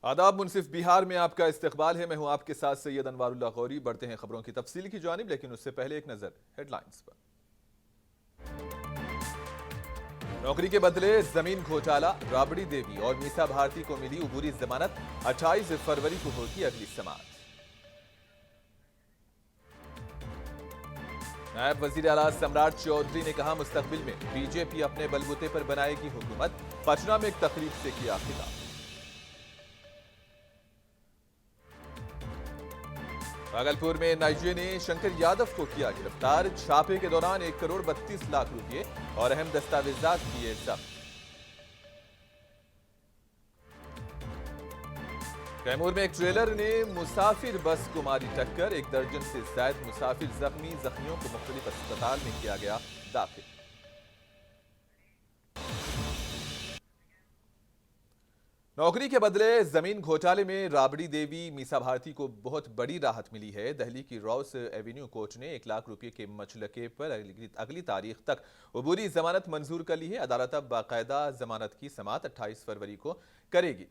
आदाब मुनसिफ बिहार में आपका इस्तकबाल है। मैं हूं आपके साथ सैयद अनवारुल्लाह गौरी। बढ़ते हैं खबरों की तफसील की जानिब, लेकिन उससे पहले एक नजर हेडलाइंस पर। नौकरी के बदले जमीन घोटाला, राबड़ी देवी और मीसा भारती को मिली उबूरी जमानत। 28 फरवरी को होगी अगली समाअत। नायब वजीर आला सम्राट चौधरी ने कहा, मुस्तकबिल में बीजेपी अपने बलबूते पर बनाएगी हुकूमत। पटना में एक तकरीब से किया खिताब। भागलपुर में एनआईए ने शंकर यादव को किया गिरफ्तार। छापे के दौरान 1 करोड़ 32 लाख रुपए और अहम दस्तावेजात किए जब्त। कैमूर में एक ट्रेलर ने मुसाफिर बस को मारी टक्कर। 1 दर्जन से ज्यादा मुसाफिर जख्मी। जख्मियों को मुख्तलिफ अस्पताल में किया गया दाखिल। नौकरी के बदले जमीन घोटाले में राबड़ी देवी मीसा भारती को बहुत बड़ी राहत मिली है। दिल्ली की रॉस एवेन्यू कोर्ट ने 1 लाख रुपए के मचलके पर अगली तारीख तक अबूरी जमानत मंजूर कर ली है। अदालत अब बाकायदा जमानत की समाअत 28 फरवरी को करेगी।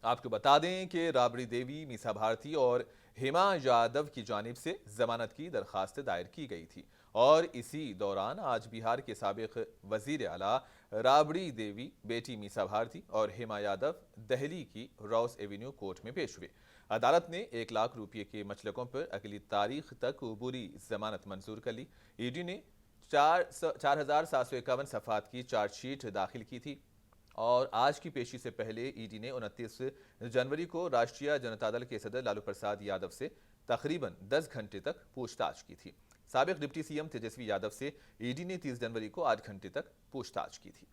आपको बता दें कि राबड़ी देवी, मीसा भारती और हेमा यादव की जानिब से जमानत की दरखास्त दायर की गई थी और इसी दौरान आज बिहार के साबिक वजीर आला राबड़ी देवी, बेटी मीसा भारती और हेमा यादव दिल्ली की रॉस एवेन्यू कोर्ट में पेश हुए। अदालत ने 1 लाख रुपये के मचलकों पर अगली तारीख तक अबूरी जमानत मंजूर कर ली। ईडी ने 4751 सफ़ात की चार्जशीट दाखिल की थी और आज की पेशी से पहले ईडी ने 29 जनवरी को राष्ट्रीय जनता दल के सदर लालू प्रसाद यादव से तकरीबन 10 घंटे तक पूछताछ की थी। साबिक डिप्टी सीएम तेजस्वी यादव से ईडी ने 30 जनवरी को 8 घंटे तक पूछताछ की थी।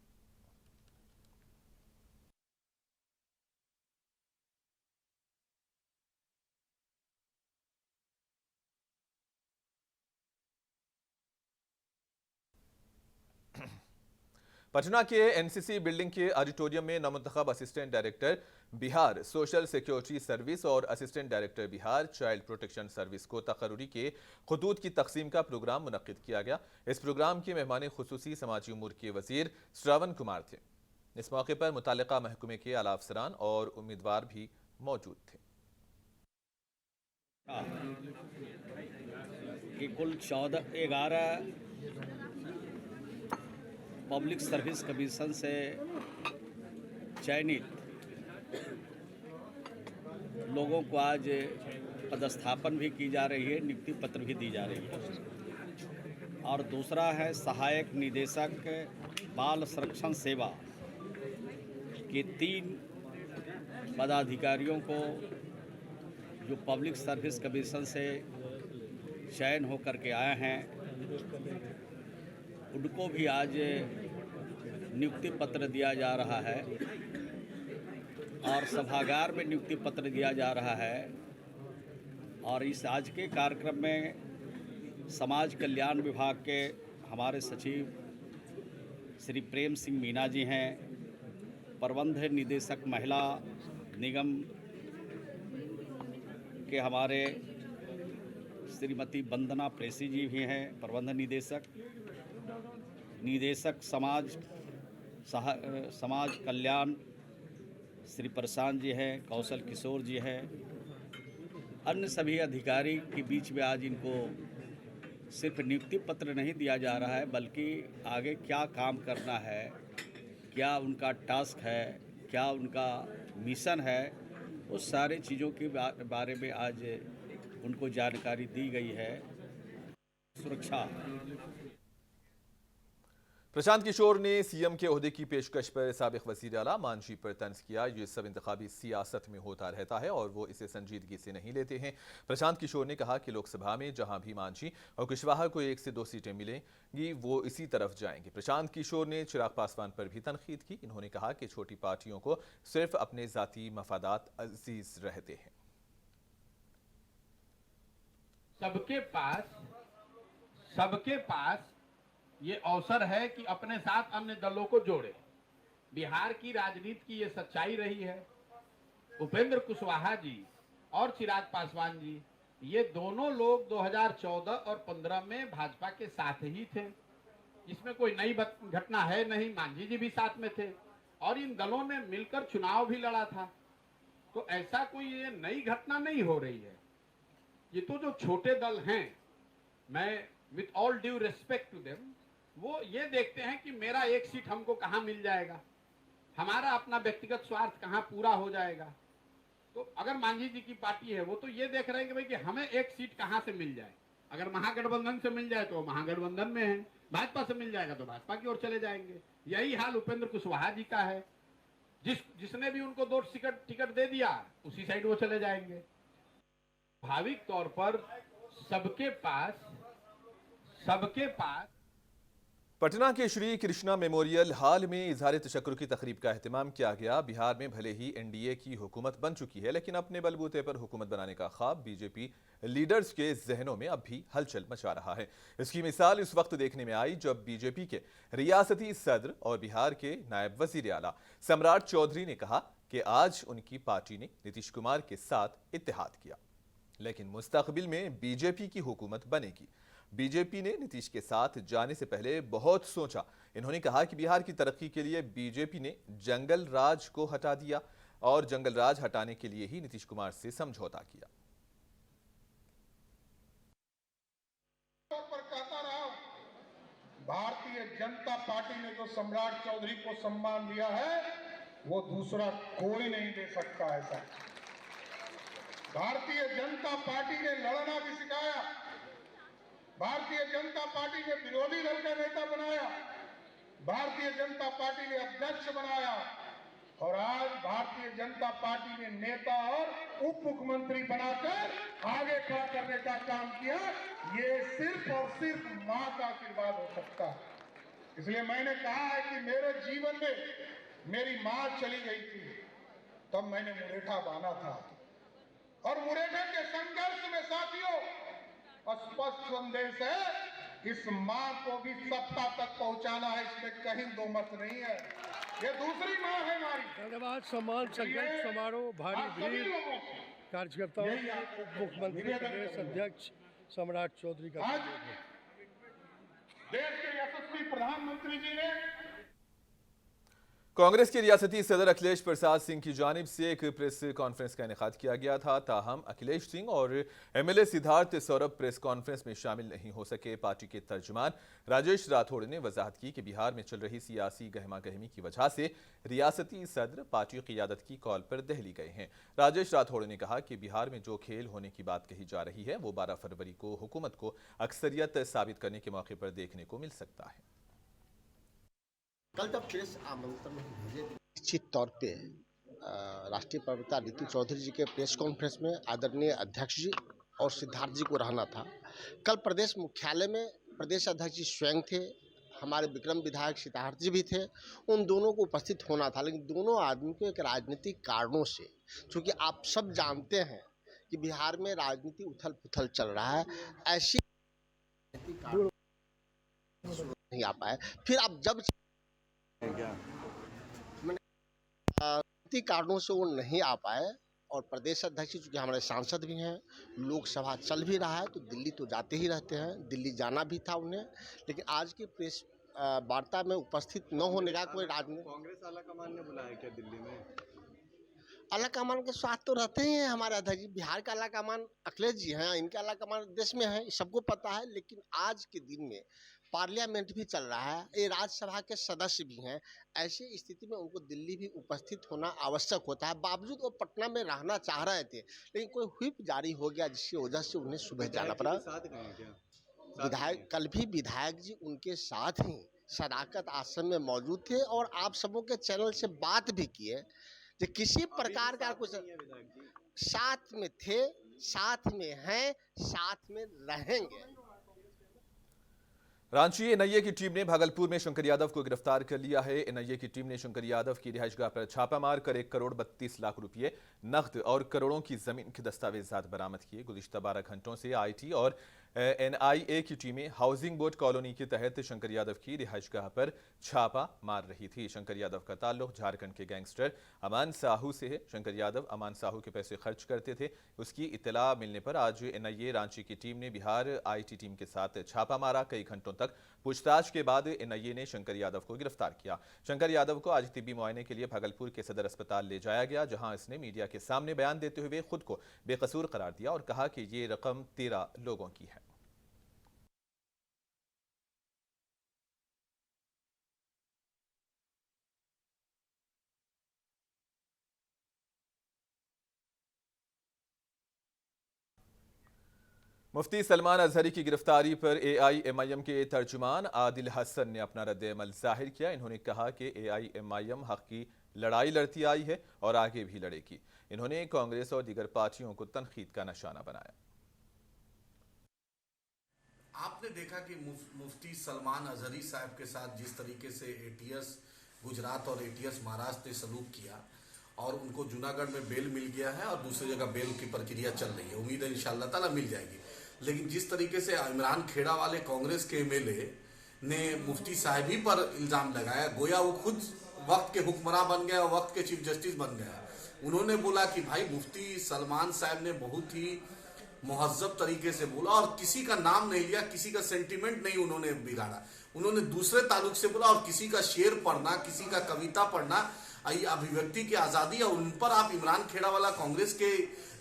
पटना के एनसीसी बिल्डिंग के ऑडिटोरियम में नवमुंतखब assistant director Bihar social security service और assistant director Bihar child protection service को तकर्री के खतूत की तकसीम का प्रोग्राम मुनक्किद किया गया। इस प्रोग्राम के मेहमान खुसूसी समाजी उमूर के वजीर श्रावण कुमार थे। इस मौके पर मुतालिका महकमे के आला अफसरान और उम्मीदवार भी मौजूद थे। कि कुल 11 पब्लिक सर्विस कमीशन से चयनित लोगों को आज पदस्थापन भी की जा रही है, नियुक्ति पत्र भी दी जा रही है। और दूसरा है सहायक निदेशक बाल संरक्षण सेवा के 3 पदाधिकारियों को जो पब्लिक सर्विस कमीशन से चयन होकर के आए हैं, उनको भी आज नियुक्ति पत्र दिया जा रहा है और सभागार में नियुक्ति पत्र दिया जा रहा है। और इस आज के कार्यक्रम में समाज कल्याण विभाग के हमारे सचिव श्री प्रेम सिंह मीना जी हैं, प्रबंध निदेशक महिला निगम के हमारे श्रीमती वंदना प्रेसी जी भी हैं, प्रबंध निदेशक समाज कल्याण श्री प्रशांत जी हैं, कौशल किशोर जी हैं। अन्य सभी अधिकारी के बीच में आज इनको सिर्फ नियुक्ति पत्र नहीं दिया जा रहा है, बल्कि आगे क्या काम करना है, क्या उनका टास्क है, क्या उनका मिशन है, उस सारे चीज़ों के बारे में आज उनको जानकारी दी गई है। सुरक्षा। प्रशांत किशोर ने सीएम के ओहदे की पेशकश पर साबिक वजीर आला मांझी पर तंज किया। ये सब इंतखाबी सियासत में होता रहता है और वो इसे संजीदगी से नहीं लेते हैं। प्रशांत किशोर ने कहा कि लोकसभा में जहां भी मांझी और कुशवाहा को 1 से 2 सीटें मिलेंगी वो इसी तरफ जाएंगे। प्रशांत किशोर ने चिराग पासवान पर भी तनकीद की। इन्होंने कहा कि छोटी पार्टियों को सिर्फ अपने जाती मफादात अजीज रहते हैं। सबके पास ये अवसर है कि अपने साथ अन्य दलों को जोड़े। बिहार की राजनीति की ये सच्चाई रही है। उपेंद्र कुशवाहा जी और चिराग पासवान जी, ये दोनों लोग 2014 और 15 में भाजपा के साथ ही थे। इसमें कोई नई घटना है नहीं। मांझी जी भी साथ में थे और इन दलों ने मिलकर चुनाव भी लड़ा था। तो ऐसा कोई ये नई घटना नहीं हो रही है। ये तो जो छोटे दल हैं, मैं with all due respect to them, वो ये देखते हैं कि मेरा एक सीट हमको कहां मिल जाएगा, हमारा अपना व्यक्तिगत स्वार्थ कहां पूरा हो जाएगा। तो अगर मांझी जी की पार्टी है, वो तो ये देख रहे हैं कि भाई कि हमें एक सीट कहां से मिल जाए। अगर महागठबंधन से मिल जाए तो महागठबंधन में है, भाजपा से मिल जाएगा तो भाजपा की ओर चले जाएंगे। यही हाल उपेंद्र कुशवाहा जी का है। जिसने भी उनको 2 टिकट दे दिया, उसी साइड वो चले जाएंगे। स्वाभाविक तौर पर सबके पास पटना के श्री कृष्णा मेमोरियल हॉल में इजहार तशक्कुर की तकरीब का एहतमाम किया गया। बिहार में भले ही एनडीए की हुकूमत बन चुकी है, लेकिन अपने बलबूते पर हुकूमत बनाने का ख्वाब बीजेपी लीडर्स के जहनों में अब भी हलचल मचा रहा है। इसकी मिसाल इस वक्त देखने में आई जब बीजेपी के रियासती सदर और बिहार के नायब वजीर आला सम्राट चौधरी ने कहा कि आज उनकी पार्टी ने नीतीश कुमार के साथ इत्तेहाद किया, लेकिन मुस्तकबिल में बीजेपी की हुकूमत बनेगी। बीजेपी ने नीतीश के साथ जाने से पहले बहुत सोचा। इन्होंने कहा कि बिहार की तरक्की के लिए बीजेपी ने जंगल राज को हटा दिया और जंगल राज हटाने के लिए ही नीतीश कुमार से समझौता किया। पर कहता रहा, भारतीय जनता पार्टी ने जो सम्राट चौधरी को सम्मान दिया है वो दूसरा कोई नहीं दे सकता। ऐसा भारतीय जनता पार्टी ने लड़ना भी सिखाया, भारतीय जनता पार्टी ने विरोधी दल का नेता बनाया, भारतीय जनता पार्टी ने अध्यक्ष बनाया और आज भारतीय जनता पार्टी ने नेता और उप मुख्यमंत्री बनाकर आगे खड़ा करने का काम किया। ये सिर्फ और सिर्फ मां का आशीर्वाद हो सकता है। इसलिए मैंने कहा है कि मेरे जीवन में मेरी मां चली गई थी, तब मैंने मुरेठा बांधा था और मुरेठे के संघर्ष में साथियों स्पष्ट संदेश है, इस मां को भी सत्ता तक पहुंचाना है, इसमें कहीं दो मत नहीं है। ये दूसरी मां है हमारी। धन्यवाद। सम्मान संकल्प समारोह, भारी भीड़, कार्यकर्ताओं, मुख्यमंत्री प्रदेश अध्यक्ष सम्राट चौधरी का आज देश के यशस्वी प्रधानमंत्री जी ने कांग्रेस के रियासती सदर अखिलेश प्रसाद सिंह की जानिब से एक प्रेस कॉन्फ्रेंस का इनेकाद किया गया था। ताहम अखिलेश सिंह और MLA Siddharth Saurabh press conference में शामिल नहीं हो सके। पार्टी के तर्जुमान राजेश राठौड़ ने वजाहत की कि बिहार में चल रही सियासी गहमा गहमी की वजह से रियासती सदर पार्टी क़ियादत की कॉल पर दिल्ली गए हैं। राजेश राठौड़ ने कहा कि बिहार में जो खेल होने की बात कही जा रही है वो 12 फरवरी को हुकूमत को अक्सरियत साबित करने के मौके पर देखने को मिल सकता है। कल जब प्रेस आमंत्रण भेजे, निश्चित तौर पे राष्ट्रीय प्रवक्ता नीति चौधरी जी के प्रेस कॉन्फ्रेंस में आदरणीय अध्यक्ष जी और सिद्धार्थ जी को रहना था। कल प्रदेश मुख्यालय में प्रदेश अध्यक्ष जी स्वयं थे, हमारे विक्रम विधायक सिद्धार्थ जी भी थे, उन दोनों को उपस्थित होना था। लेकिन दोनों आदमी को एक राजनीतिक कारणों से, चूँकि आप सब जानते हैं कि बिहार में राजनीति उथल पुथल चल रहा है, ऐसी नहीं आ पाए। फिर आप जब कारणों से वो नहीं आ पाए और प्रदेश अध्यक्ष चूँकि हमारे सांसद भी हैं, लोकसभा चल भी रहा है तो दिल्ली तो जाते ही रहते हैं, दिल्ली जाना भी था उन्हें। लेकिन आज की प्रेस वार्ता में उपस्थित न होने का कोई राजनीति, कांग्रेस आलाकमान ने बुलाया क्या दिल्ली में? आलाकमान के साथ तो रहते ही हैं हमारे अध्यक्ष जी। बिहार का आलाकमान अखिलेश जी हैं, इनका आलाकमान देश में है, सबको पता है। लेकिन आज के दिन में पार्लियामेंट भी चल रहा है, ये राज्यसभा के सदस्य भी हैं, ऐसी स्थिति में उनको दिल्ली भी उपस्थित होना आवश्यक होता है। बावजूद वो पटना में रहना चाह रहे थे, लेकिन कोई व्हिप जारी हो गया जिसकी वजह से उन्हें सुबह जाना पड़ा। विधायक कल भी विधायक जी उनके साथ ही सदाकत आश्रम में मौजूद थे और आप सबों के चैनल से बात भी किए कि किसी प्रकार का कुछ साथ में थे, साथ में हैं, साथ में रहेंगे। रांची एनआईए की टीम ने भागलपुर में शंकर यादव को गिरफ्तार कर लिया है। एनआईए की टीम ने शंकर यादव की रिहाइशगाह पर छापा मारकर 1 करोड़ 32 लाख रुपए नकद और करोड़ों की जमीन के दस्तावेजात बरामद किए। गुज़िश्ता 12 घंटों से आईटी और एनआईए की टीमें हाउसिंग बोर्ड कॉलोनी के तहत शंकर यादव की रिहाइशगाह पर छापा मार रही थी। शंकर यादव का ताल्लुक झारखंड के गैंगस्टर अमान साहू से है। शंकर यादव अमान साहू के पैसे खर्च करते थे। उसकी इत्तला मिलने पर आज एनआईए रांची की टीम ने बिहार आईटी टीम के साथ छापा मारा। कई घंटों तक पूछताछ के बाद एनआईए ने शंकर यादव को गिरफ्तार किया। शंकर यादव को आज तिब्बी मुआयने के लिए भागलपुर के सदर अस्पताल ले जाया गया, जहां इसने मीडिया के सामने बयान देते हुए खुद को बेकसूर करार दिया और कहा कि ये रकम 13 लोगों की है। मुफ्ती सलमान अजहरी की गिरफ्तारी पर एआईएमआईएम के तर्जुमान आदिल हसन ने अपना रद्द-ए-अमल जाहिर किया। इन्होंने कहा कि एआईएमआईएम हक की लड़ाई लड़ती आई है और आगे भी लड़ेगी। इन्होंने कांग्रेस और दीगर पार्टियों को तनकीद का निशाना बनाया। आपने देखा कि मुफ्ती सलमान अजहरी साहब के साथ जिस तरीके से एटीएस गुजरात और एटीएस महाराष्ट्र ने सलूक किया और उनको जूनागढ़ में बेल मिल गया है और दूसरी जगह बेल की प्रक्रिया चल रही है, उम्मीद है इंशाअल्लाह ताला मिल जाएगी। लेकिन जिस तरीके से इमरान खेड़ा वाले कांग्रेस के एमएलए ने मुफ्ती साहब ही पर इल्जाम लगाया, गोया वो खुद वक्त के हुक्मरान बन गया, वक्त के चीफ जस्टिस बन गया। उन्होंने बोला कि भाई मुफ्ती सलमान साहब ने बहुत ही मुहज्जब तरीके से बोला और किसी का नाम नहीं लिया, किसी का सेंटिमेंट नहीं उन्होंने बिगाड़ा। उन्होंने दूसरे ताल्लुक से बोला और किसी का शेर पढ़ना, किसी का कविता पढ़ना, ये अभिव्यक्ति की आजादी है। उन पर आप इमरान खेड़ा वाला कांग्रेस के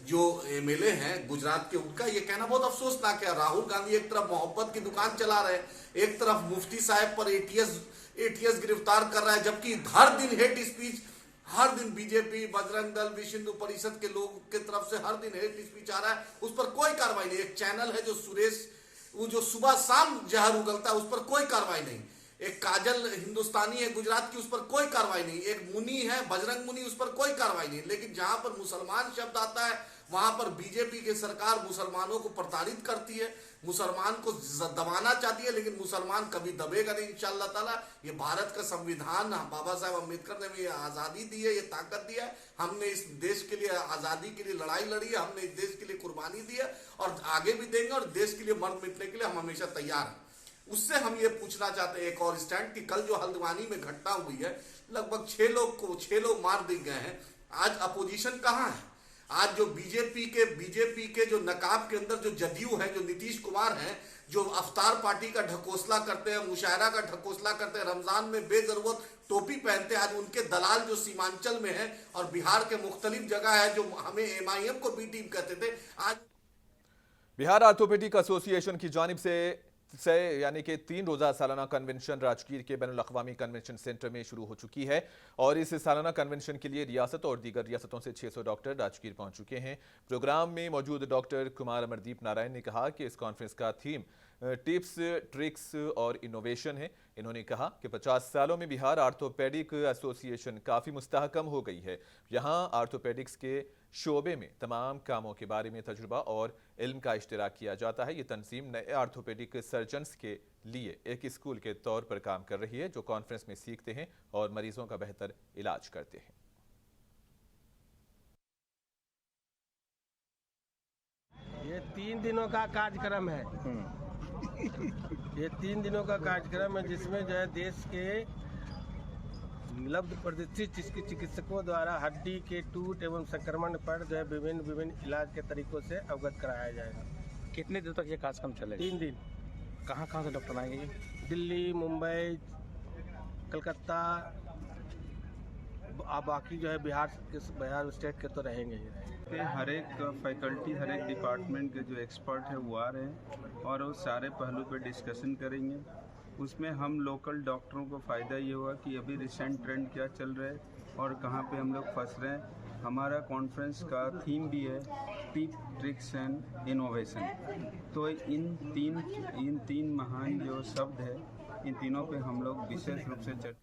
जो एमएलए हैं गुजरात के, उनका ये कहना बहुत अफसोसनाक है। राहुल गांधी एक तरफ मोहब्बत की दुकान चला रहे, एक तरफ मुफ्ती साहब पर एटीएस गिरफ्तार कर रहा है, जबकि हर दिन हेट स्पीच, हर दिन बीजेपी, बजरंग दल, विश्व हिंदू परिषद के लोग के तरफ से हर दिन हेट स्पीच आ रहा है, उस पर कोई कार्रवाई नहीं। एक चैनल है जो सुरेश, वो जो सुबह शाम जहर उगलता है, उस पर कोई कार्रवाई नहीं। एक काजल हिंदुस्तानी है गुजरात की, उस पर कोई कार्रवाई नहीं। एक मुनी है बजरंग मुनी, उस पर कोई कार्रवाई नहीं। लेकिन जहां पर मुसलमान शब्द आता है वहां पर बीजेपी की सरकार मुसलमानों को प्रताड़ित करती है, मुसलमान को दबाना चाहती है, लेकिन मुसलमान कभी दबेगा नहीं इंशाअल्लाह ताला। ये भारत का संविधान, बाबा साहब अम्बेडकर ने ये आज़ादी दी है, ये ताकत दी है। हमने इस देश के लिए आज़ादी के लिए लड़ाई लड़ी है, हमने इस देश के लिए कुर्बानी दी है और आगे भी देंगे और देश के लिए मर मिटने के लिए हम हमेशा तैयार हैं। उससे हम ये पूछना चाहते हैं एक और स्टैंड कि कल जो हल्द्वानी में घटना हुई है, लगभग 6 लोग मार दिए गए हैं। आज अपोजिशन कहाँ है? आज जो बीजेपी के जो नकाब के अंदर जो जदयू है, जो नीतीश कुमार हैं, जो अफ्तार पार्टी का ढकोसला करते हैं, मुशायरा का ढकोसला करते हैं, रमजान में बेजरूरत टोपी पहनते हैं, आज उनके दलाल जो सीमांचल में है और बिहार के मुख्तलिफ जगह है, जो हमें एमआईएम को बी टीम कहते थे, आज बिहार आर्थोपेडिक एसोसिएशन की जानिब से यानी कि 3 रोज़ा सालाना कन्वेंशन राजगीर के बैनुल अक़वामी कन्वेंशन सेंटर में शुरू हो चुकी है और इस सालाना कन्वेंशन के लिए रियासत और दीगर रियासतों से 600 डॉक्टर राजगीर पहुंच चुके हैं। प्रोग्राम में मौजूद डॉक्टर कुमार अमरदीप नारायण ने कहा कि इस कॉन्फ्रेंस का थीम टिप्स, ट्रिक्स और इनोवेशन है। इन्होंने कहा कि 50 सालों में बिहार आर्थोपेडिक एसोसिएशन काफ़ी मुस्तहकम हो गई है। यहाँ आर्थोपेडिक्स के शोबे में तमाम कामों के बारे में तजुर्बा और इल्म का इश्तराक किया जाता है। ये तंजीम नए आर्थोपेडिक सर्जन्स के लिए एक स्कूल के तौर पर काम कर रही है, जो कॉन्फ्रेंस में सीखते हैं और मरीजों का बेहतर इलाज करते हैं। ये 3 दिनों का कार्यक्रम है। ये 3 दिनों का कार्यक्रम है, जिसमें जो है देश के लब्ध प्रतिष्ठित चिकित्सकों द्वारा हड्डी के टूट एवं संक्रमण पर जो है विभिन्न इलाज के तरीकों से अवगत कराया जाएगा। कितने दिन तक ये कार्यक्रम चलेगा? 3 दिन। कहाँ से डॉक्टर आएंगे? दिल्ली, मुंबई, कलकत्ता, बाकी जो है बिहार स्टेट के तो रहेंगे ही रहेंगे। हर एक फैकल्टी, हर एक डिपार्टमेंट के जो एक्सपर्ट है वो आ रहे हैं और वो सारे पहलू पे डिस्कशन करेंगे। उसमें हम लोकल डॉक्टरों को फ़ायदा ये हुआ कि अभी रिसेंट ट्रेंड क्या चल रहा है और कहाँ पे हम लोग फंस रहे हैं। हमारा कॉन्फ्रेंस का थीम भी है टिप, ट्रिक्स एंड इनोवेशन। तो इन तीन महान जो शब्द है, इन तीनों पे हम लोग विशेष रूप से चर्चा।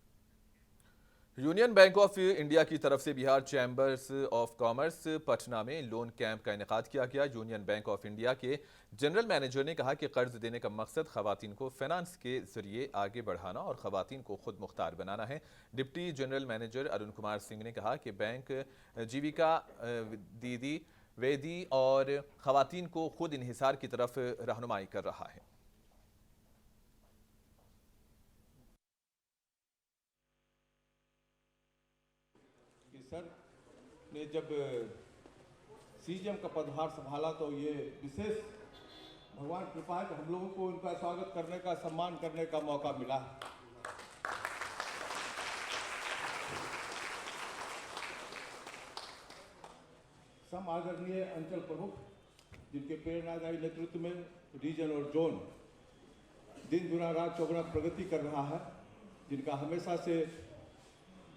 यूनियन बैंक ऑफ इंडिया की तरफ से Bihar chambers of commerce Patna में लोन कैंप का इनेकाद किया गया। यूनियन बैंक ऑफ इंडिया के जनरल मैनेजर ने कहा कि कर्ज देने का मकसद खवातीन को फाइनेंस के जरिए आगे बढ़ाना और खवातीन को खुद मुख्तार बनाना है। Deputy general manager Arun Kumar Singh ने कहा कि बैंक जीविका दीदी वेदी और खवातीन को खुद इन्हिसार की तरफ रहनुमाई कर रहा है। सर ने जब सीजीएम का पदभार संभाला तो ये विशेष भगवान कृपा है कि हम लोगों को उनका स्वागत करने का, सम्मान करने का मौका मिला है। सम आदरणीय अंचल प्रमुख, जिनके प्रेरणादायी नेतृत्व में रीजन और जोन दिन दुना रात चौगुना प्रगति कर रहा है, जिनका हमेशा से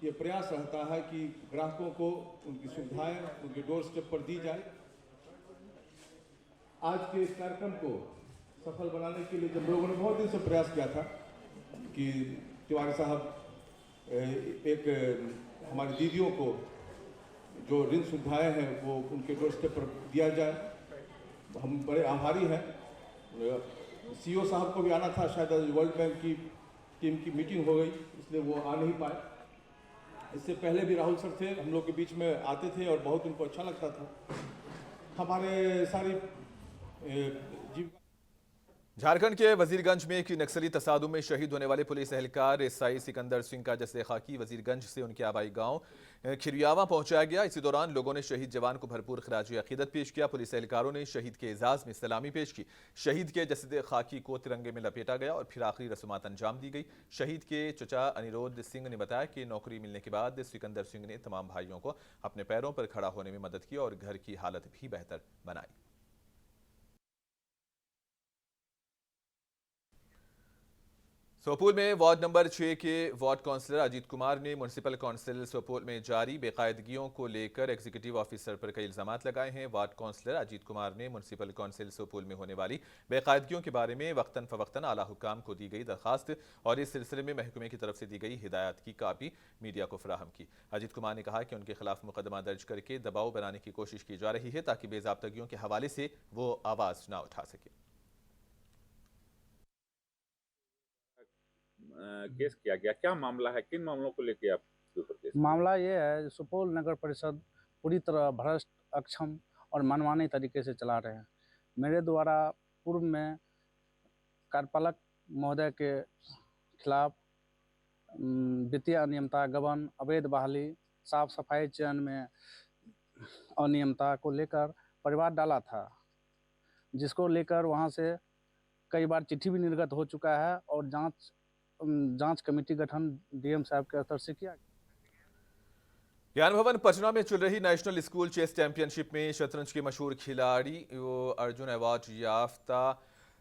ये प्रयास रहता है कि ग्राहकों को उनकी सुविधाएं उनके डोर स्टेप पर दी जाए। आज के इस कार्यक्रम को सफल बनाने के लिए जब लोगों ने बहुत दिन से प्रयास किया था कि तिवारी साहब एक हमारी दीदियों को जो ऋण सुविधाएं हैं वो उनके डोर स्टेप पर दिया जाए, हम बड़े आभारी हैं। सीईओ साहब को भी आना था, शायद वर्ल्ड बैंक की टीम की मीटिंग हो गई इसलिए वो आ नहीं पाए। इससे पहले भी राहुल सर थे, हम लोग के बीच में आते थे और बहुत उनको अच्छा लगता था। हमारे सारी जीविका झारखंड के वजीरगंज में एक नक्सली तसादुम में शहीद होने वाले पुलिस एहलकार एसआई सिकंदर सिंह का जस्से खाकी वजीरगंज से उनके आबाई गांव खिरियावा पहुंचाया गया। इसी दौरान लोगों ने शहीद जवान को भरपूर खराज अकीदत पेश किया। पुलिस एहलकारों ने शहीद के एजाज में सलामी पेश की। शहीद के जस्से खाकी को तिरंगे में लपेटा गया और फिर आखिरी रस्मात अंजाम दी गई। शहीद के चचा अनिरुद्ध सिंह ने बताया कि नौकरी मिलने के बाद सिकंदर सिंह ने तमाम भाइयों को अपने पैरों पर खड़ा होने में मदद की और घर की हालत भी बेहतर बनाई। सोपोल में वार्ड नंबर 6 के वार्ड काउंसलर अजीत कुमार ने म्युनिसिपल काउंसिल सोपोल में जारी बेकायदगियों को लेकर एग्जीक्यूटिव ऑफिसर पर कई इल्जाम लगाए हैं। वार्ड काउंसलर अजीत कुमार ने म्युनिसिपल काउंसिल सोपोल में होने वाली बेकायदगियों के बारे में वक्तन फवक्तन आला हुकाम को दी गई दरखास्त और इस सिलसिले में महकमे की तरफ से दी गई हिदायत की कापी मीडिया को फराहम की। अजीत कुमार ने कहा कि उनके खिलाफ मुकदमा दर्ज करके दबाव बनाने की कोशिश की जा रही है ताकि बेजाब्तगियों के हवाले से वो आवाज न उठा सके। केस किया गया, क्या मामला है, किन मामलों को लेकर आप केस? मामला ये है, सुपौल नगर परिषद पूरी तरह भ्रष्ट, अक्षम और मनमानी तरीके से चला रहे हैं। मेरे द्वारा पूर्व में कार्यपालक महोदय के खिलाफ वित्तीय अनियमितता, गबन, अवैध बहाली, साफ सफाई चयन में अनियमितता को लेकर परिवाद डाला था, जिसको लेकर वहां से कई बार चिट्ठी भी निर्गत हो चुका है और जांच कमेटी गठन डीएम साहब के स्तर से किया। ज्ञान भवन पटना में चल रही नेशनल स्कूल चेस चैंपियनशिप में शतरंज के मशहूर खिलाड़ी अर्जुन अवार्ड याफ्ता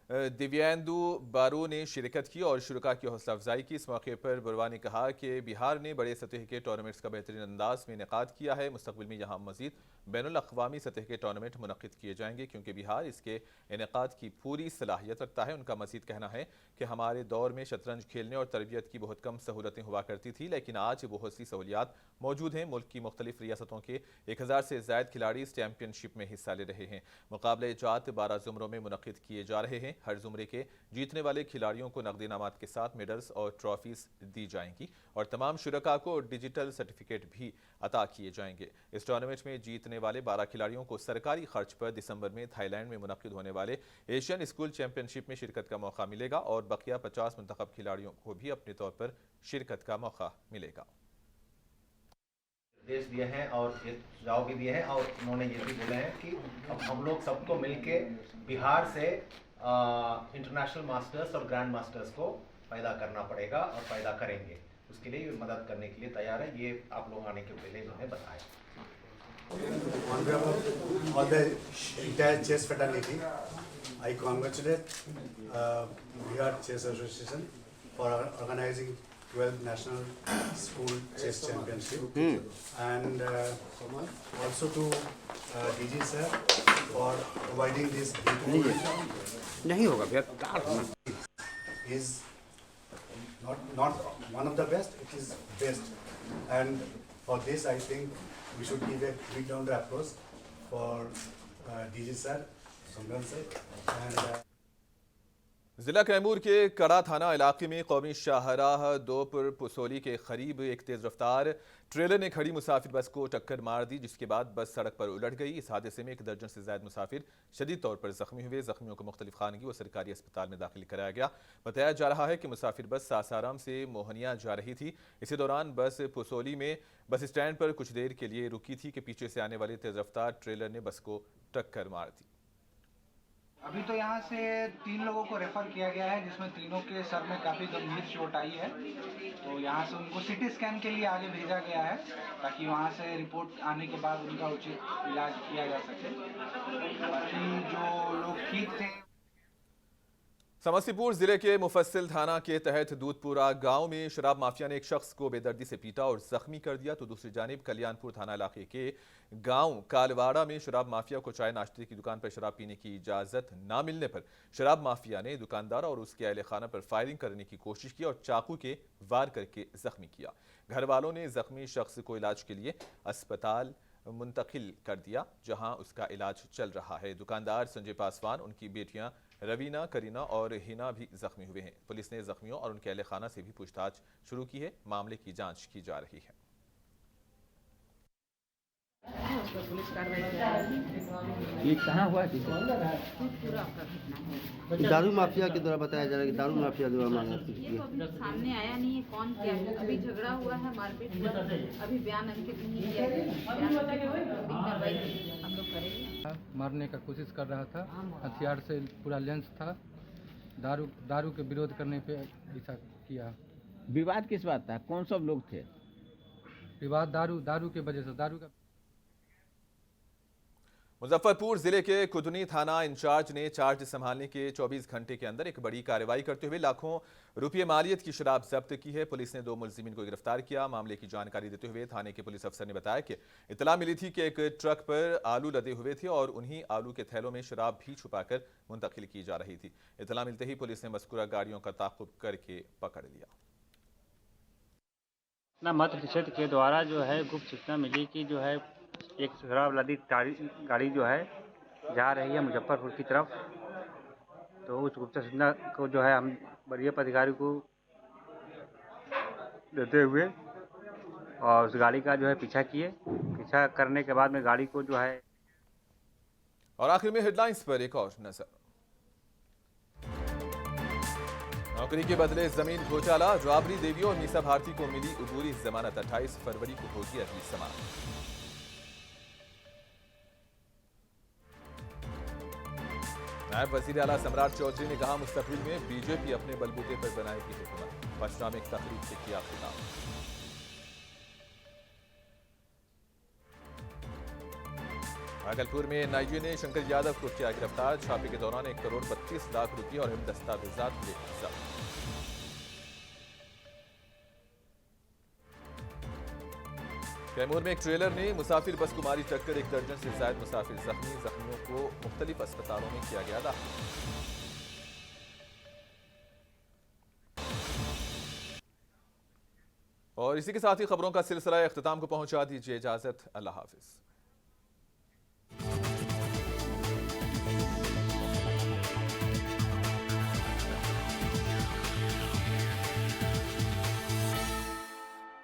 दिव्येंदु बारू ने शिरकत की और शुरुका की हौसला अफजाई की। इस मौके पर बुरवा ने कहा कि बिहार ने बड़े सतह के टूर्नामेंट्स का बेहतरीन अंदाज में इनेकाद किया है। मुस्तकबिल में यहाँ मजीद बैनुल अक़वामी सतह के टूर्नामेंट मुनक़िद किए जाएंगे क्योंकि बिहार इसके इनेकाद की पूरी सलाहियत रखता है। उनका मजीद कहना है कि हमारे दौर में शतरंज खेलने और तरबियत की बहुत कम सहूलतें हुआ करती थी, लेकिन आज बहुत सी सहूलियात मौजूद हैं। मुल्क की मुख्तलिफ रियासतों के 1000 से ज़ायद खिलाड़ी इस चैंपियनशिप में हिस्सा ले रहे हैं। मुकाबले जात 12 ज़ुमरों में मुनक़िद किए जा रहे हैं। हर ज़ुमरे के जीतने वाले खिलाड़ियों को नकदी इनामात के साथ मेडल्स और ट्रॉफीज दी जाएंगी और तमाम शुरका को डिजिटल सर्टिफिकेट भी अता किए जाएंगे। इस टूर्नामेंट में जीतने वाले 12 खिलाड़ियों को सरकारी खर्च पर दिसंबर में थाईलैंड में मुनक़िद होने वाले एशियन स्कूल चैंपियनशिप में शिरकत का मौका मिलेगा और बकिया 50 मुंतखब खिलाड़ियों को भी अपने तौर पर शिरकत का मौका मिलेगा। निर्देश दिए हैं और सुझाव भी दिए हैं और उन्होंने ये भी बोले हैं कि अब हम लोग सबको मिलके बिहार से इंटरनेशनल मास्टर्स और ग्रैंड मास्टर्स को पैदा करना पड़ेगा और पैदा करेंगे। उसके लिए मदद करने के लिए तैयार है। ये आप लोग आने के पहले इन्होंने बताया। On behalf of all the entire chess fraternity, I congratulate Bihar Chess Association for organizing 12th National School Chess Championship and also to DG sir for providing this beautiful नहीं होगा भैया is not one of the best, it is best, and for this I think we should give a big round of applause for DG sir, Sumran sir and जिला कैमूर के कड़ा थाना इलाके में कौमी शाहराह 2 पर पुसोली के करीब एक तेज रफ्तार ट्रेलर ने खड़ी मुसाफिर बस को टक्कर मार दी, जिसके बाद बस सड़क पर उलट गई। इस हादसे में 1 दर्जन से ज्यादा मुसाफिर शदीद तौर पर जख्मी हुए। जख्मियों को मुख्तलिफ खानगी और सरकारी अस्पताल में दाखिल कराया गया। बताया जा रहा है कि मुसाफिर बस सासाराम से मोहनिया जा रही थी। इसी दौरान बस पुसोली में बस स्टैंड पर कुछ देर के लिए रुकी थी कि पीछे से आने वाली तेज रफ्तार ट्रेलर ने बस को टक्कर मार दी। अभी तो यहाँ से 3 लोगों को रेफर किया गया है, जिसमें तीनों के सर में काफ़ी गंभीर चोट आई है। तो यहाँ से उनको सिटी स्कैन के लिए आगे भेजा गया है, ताकि वहाँ से रिपोर्ट आने के बाद उनका उचित इलाज किया जा सके। बाकी जो लोग ठीक थे। समस्तीपुर जिले के मुफस्सिल थाना के तहत दूधपुरा गांव में शराब माफिया ने एक शख्स को बेदर्दी से पीटा और जख्मी कर दिया, तो दूसरी जानिब कल्याणपुर थाना इलाके के गांव कालवाड़ा में शराब माफिया को चाय नाश्ते की दुकान पर शराब पीने की इजाजत न मिलने पर शराब माफिया ने दुकानदार और उसके अहले खाना पर फायरिंग करने की कोशिश की और चाकू के वार करके जख्मी किया। घर वालों ने जख्मी शख्स को इलाज के लिए अस्पताल मुंतकिल कर दिया, जहां उसका इलाज चल रहा है। दुकानदार संजय पासवान, उनकी बेटियां रवीना, करीना और हिना भी जख्मी हुए हैं। पुलिस ने जख्मियों और उनके अहले खाना से भी पूछताछ शुरू की है। मामले की जांच की जा रही है। पुलिस कार्रवाई ये कहाँ हुआ? दारू माफिया के द्वारा बताया जा रहा है कि दारू माफिया द्वारा मांगा सामने आया नहीं है कौन क्या है। अभी झगड़ा हुआ है, मारपीट हुआ है, अभी बयान अंकित नहीं किया कार्रवाई हम लोग करेंगे। मारने का कोशिश कर रहा था, हथियार से पूरा लेंस था, दारू के विरोध करने पे ऐसा किया। विवाद किस बात था? कौन सब लोग थे? विवाद दारू के वजह से, दारू का। मुजफ्फरपुर जिले के कुदनी थाना इंचार्ज ने चार्ज संभालने के 24 घंटे के अंदर एक बड़ी कार्रवाई करते हुए लाखों रुपये मालियत की शराब जब्त की है। पुलिस ने 2 मुलजिमीन को गिरफ्तार किया। मामले की जानकारी देते हुए थाने के पुलिस अफसर ने बताया कि इतला मिली थी कि एक ट्रक पर आलू लदे हुए थे और उन्हीं आलू के थैलों में शराब भी छुपाकर मुंतकिल की जा रही थी। इतला मिलते ही पुलिस ने मज़कूरा गाड़ियों का ताक़ुब करके पकड़ लिया। मध्य क्षेत्र के द्वारा जो है गुप्त सूचना मिली कि जो है एक शराब लदी गाड़ी जो है जा रही है मुजफ्फरपुर की तरफ। तो उस गुप्त सूचना को जो है हम वरीय अधिकारी को देते हुए और उस गाड़ी का जो है पीछा करने के बाद में गाड़ी को जो है। और आखिर में हेडलाइंस पर एक और नजर। नौकरी के बदले जमीन घोटाला, राबड़ी देवी और मीसा भारती को मिली अबूरी जमानत। 28 फरवरी को होगी अगली समाअत। नायब वजीर आला सम्राट चौधरी ने कहा, मुस्तकबिल में बीजेपी अपने बलबूते पर बनाएगी हुकूमत। पटना में एक तकरीब से किया खिताब। भागलपुर में एनआईए ने शंकर यादव को किया गिरफ्तार। छापे के दौरान 1 करोड़ 32 लाख रुपए और अहम दस्तावेजात मिले जब्त। कैमूर में एक ट्रेलर ने मुसाफिर बस को मारी टक्कर। 1 दर्जन से ज्यादा मुसाफिर जख्मी। जख्मियों को मुख्तलिफ अस्पतालों में किया गया दाखिल। और इसी के साथ ही खबरों का सिलसिला इख्तिताम को पहुंचा दीजिए इजाजत। अल्लाह हाफिज।